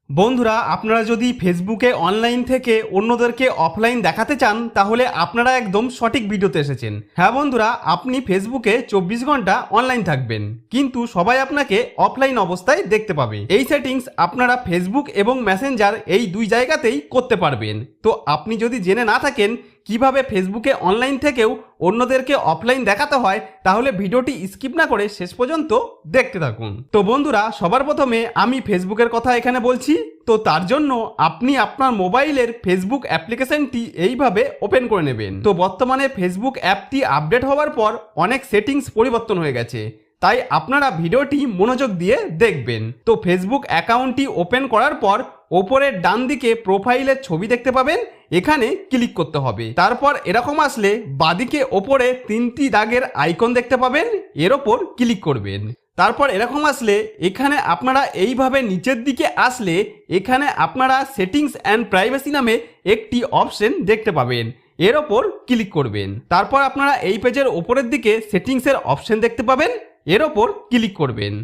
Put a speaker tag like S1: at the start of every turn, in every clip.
S1: বন্ধুরা, আপনারা যদি ফেসবুকে অনলাইন থেকে অন্যদেরকে অফলাইন দেখাতে চান তাহলে আপনারা একদম সঠিক ভিডিওতে এসেছেন। হ্যাঁ বন্ধুরা, আপনি ফেসবুকে 24 ঘন্টা অনলাইন থাকবেন, কিন্তু সবাই আপনাকে অফলাইন অবস্থায় দেখতে পাবে। এই সেটিংস আপনারা ফেসবুক এবং মেসেঞ্জার এই দুই জায়গাতেই করতে পারবেন। তো আপনি যদি জেনে না থাকেন কিভাবে ফেসবুকে অনলাইন থেকেও অন্যদেরকে অফলাইন দেখাতে হয়, তাহলে ভিডিওটি স্কিপ না করে শেষ পর্যন্ত দেখতে থাকুন। তো বন্ধুরা, সবার প্রথমে আমি ফেসবুকের কথা এখানে বলছি। তো তার জন্য আপনি আপনার মোবাইলের ফেসবুক অ্যাপ্লিকেশনটি এইভাবে ওপেন করে নেবেন। তো বর্তমানে ফেসবুক অ্যাপটি আপডেট হওয়ার পর অনেক সেটিংস পরিবর্তন হয়ে গেছে, তাই আপনারা ভিডিওটি মনোযোগ দিয়ে দেখবেন। তো ফেসবুক অ্যাকাউন্টটি ওপেন করার পর ওপরের ডান দিকে প্রোফাইলের ছবি দেখতে পাবেন, এখানে ক্লিক করতে হবে। তারপর এরকম আসলে বাদিকে ওপরে তিনটি দাগের আইকন দেখতে পাবেন, এর ওপর ক্লিক করবেন। তারপর এরকম আসলে এখানে আপনারা এইভাবে নিচের দিকে আসলে এখানে আপনারা সেটিংস অ্যান্ড প্রাইভেসি নামে একটি অপশন দেখতে পাবেন, এর ওপর ক্লিক করবেন। তারপর আপনারা এই পেজের ওপরের দিকে সেটিংসের অপশন দেখতে পাবেন, এর ওপর ক্লিক করবেন।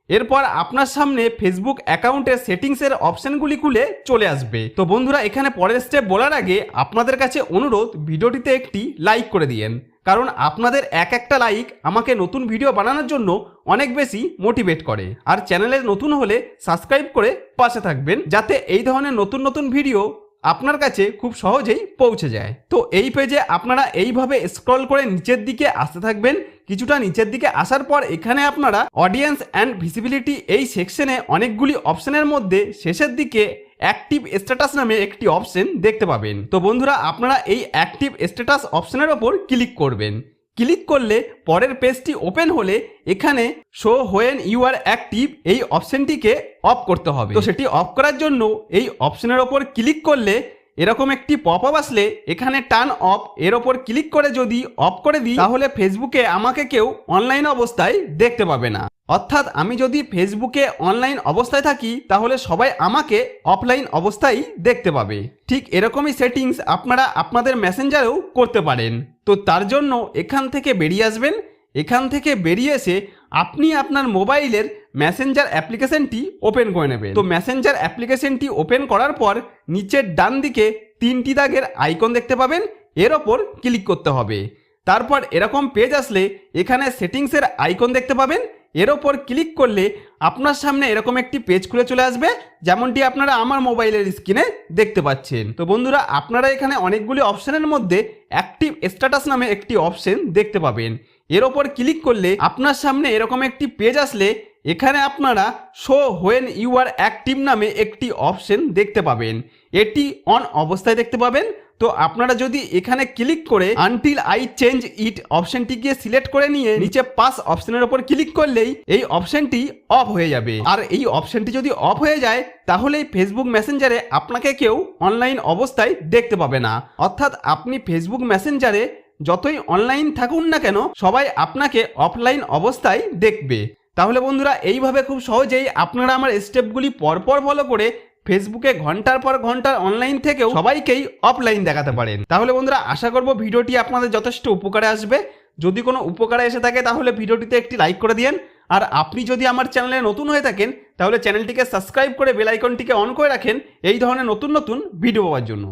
S1: এরপর আপনার সামনে ফেসবুক অ্যাকাউন্টের সেটিংসের অপশনগুলি খুলে চলে আসবে। তো বন্ধুরা, এখানে পরের স্টেপ বলার আগে আপনাদের কাছে অনুরোধ, ভিডিওটিতে একটি লাইক করে দিয়েন, কারণ আপনাদের একটা লাইক আমাকে নতুন ভিডিও বানানোর জন্য অনেক বেশি মোটিভেট করে। আর চ্যানেলে নতুন হলে সাবস্ক্রাইব করে পাশে থাকবেন, যাতে এই ধরনের নতুন নতুন ভিডিও আপনার কাছে খুব সহজেই পৌঁছে যায়। তো এই পেজে আপনারা এইভাবে স্ক্রল করে নিচের দিকে আসতে থাকবেন। কিছুটা নিচের দিকে আসার পর এখানে আপনারা অডিয়েন্স অ্যান্ড ভিজিবিলিটি এই সেকশনে অনেকগুলি অপশনের মধ্যে শেষের দিকে অ্যাক্টিভ স্ট্যাটাস নামে একটি অপশন দেখতে পাবেন। তো বন্ধুরা, আপনারা এই অ্যাক্টিভ স্ট্যাটাস অপশনের ওপর ক্লিক করবেন। ক্লিক করলে পরের পেজটি ওপেন হলে এখানে show when you are active এই অপশনটিকে অফ করতে হবে। তো সেটি অফ করার জন্য এই অপশনের ওপর ক্লিক করলে এরকম একটি পপ আপ আসলে এখানে টার্ন অফ এর ওপর ক্লিক করে যদি অফ করে দিই, তাহলে ফেসবুকে আমাকে কেউ অনলাইন অবস্থায় দেখতে পাবে না। অর্থাৎ আমি যদি ফেসবুকে অনলাইন অবস্থায় থাকি তাহলে সবাই আমাকে অফলাইন অবস্থায় দেখতে পাবে। ঠিক এরকমই সেটিংস আপনারা আপনাদের মেসেঞ্জারেও করতে পারেন। তো তার জন্য এখান থেকে বেরিয়ে আসবেন। এখান থেকে বেরিয়ে এসে আপনি আপনার মোবাইলের মেসেঞ্জার অ্যাপ্লিকেশনটি ওপেন করে নেবেন। তো মেসেঞ্জার অ্যাপ্লিকেশনটি ওপেন করার পর নিচের ডান দিকে তিনটি দাগের আইকন দেখতে পাবেন, এর ওপর ক্লিক করতে হবে। তারপর এরকম পেজ আসলে এখানে সেটিংসের আইকন দেখতে পাবেন, এর ওপর ক্লিক করলে আপনার সামনে এরকম একটি পেজ খুলে চলে আসবে, যেমনটি আপনারা আমার মোবাইলের স্ক্রিনে দেখতে পাচ্ছেন। তো বন্ধুরা, আপনারা এখানে অনেকগুলি অপশনের মধ্যে অ্যাক্টিভ স্ট্যাটাস নামে একটি অপশন দেখতে পাবেন। এর ওপর ক্লিক করলে আপনার সামনে এরকম একটি পেজ আসলে এখানে আপনারা show when you are active নামে একটি অপশন দেখতে পাবেন, এটি অন অবস্থায় দেখতে পাবেন। তো আপনারা যদি এখানে ক্লিক করে আনটিল আই চেঞ্জ ইট অপশনটিকে সিলেক্ট করে নিয়ে নিচে পাস অপশনের উপর ক্লিক করলেই এই অপশনটি অফ হয়ে যাবে। আর এই অপশনটি যদি অফ হয়ে যায় তাহলে ফেসবুক মেসেঞ্জারে আপনাকে কেউ অনলাইন অবস্থায় দেখতে পাবে না। অর্থাৎ আপনি ফেসবুক মেসেঞ্জারে যতই অনলাইন থাকুন না কেন, সবাই আপনাকে অফলাইন অবস্থায় দেখবে। তাহলে বন্ধুরা, এইভাবে খুব সহজেই আপনারা আমার স্টেপগুলি পরপর ফলো করে ফেসবুকে ঘন্টার পর ঘন্টা অনলাইন থেকেও সবাইকেই অফলাইন দেখাতে পারেন। তাহলে বন্ধুরা, আশা করব ভিডিওটি আপনাদের যথেষ্ট উপকারে আসবে। যদি কোনো উপকারে এসে থাকে তাহলে ভিডিওটিতে একটি লাইক করে দিন। আর আপনি যদি আমার চ্যানেলে নতুন হয়ে থাকেন তাহলে চ্যানেলটিকে সাবস্ক্রাইব করে বেল আইকনটিকে অন করে রাখেন এই ধরনের নতুন নতুন ভিডিও পাওয়ার জন্য।